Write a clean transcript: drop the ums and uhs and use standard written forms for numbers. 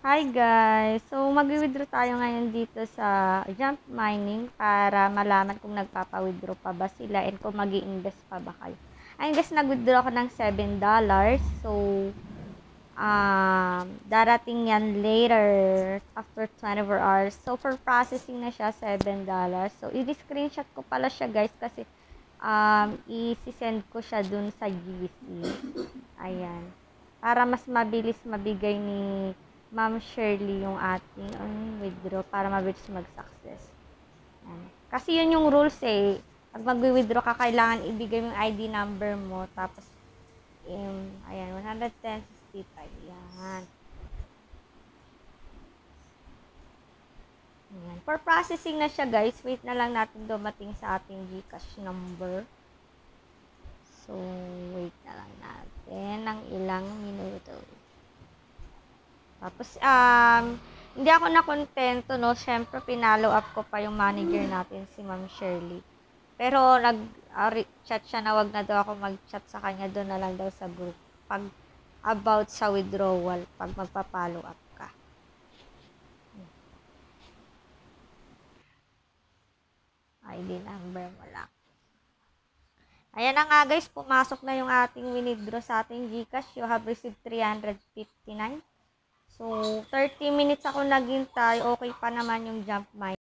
Hi guys! So, mag-withdraw tayo ngayon dito sa Jump Mining para malaman kung nagpapa-withdraw pa ba sila and kung mag invest pa ba kayo. Ayun guys, nag-withdraw ako ng $7. So, darating yan later after 24 hours. So, for processing na siya, $7. So, i-screenshot ko pala siya guys kasi i-send ko siya dun sa GC. Ayan. Para mas mabilis mabigay ni Ma'am Shirley yung ating withdraw para mabilis mag-success. Ayan. Kasi yun yung rules eh. Pag mag-withdraw ka, kailangan ibigay yung ID number mo. Tapos, ayan, 110.65. Yan. Ayan. For processing na siya guys, wait na lang natin dumating sa ating GCash number. So, wait na lang natin ng ilang minuto. Tapos, hindi ako nakontento, no? Siyempre, pinalo up ko pa yung manager natin, si Ma'am Shirley. Pero, nag-chat siya na wag na daw ako mag-chat sa kanya, doon na lang daw sa group. Pag about sa withdrawal, pag magpa-follow up ka. ID number mo lang. Ayan na nga guys, pumasok na yung ating withdraw sa ating GCash. You have received 359. So, 30 minutes ako naghintay. Okay pa naman yung jump mine.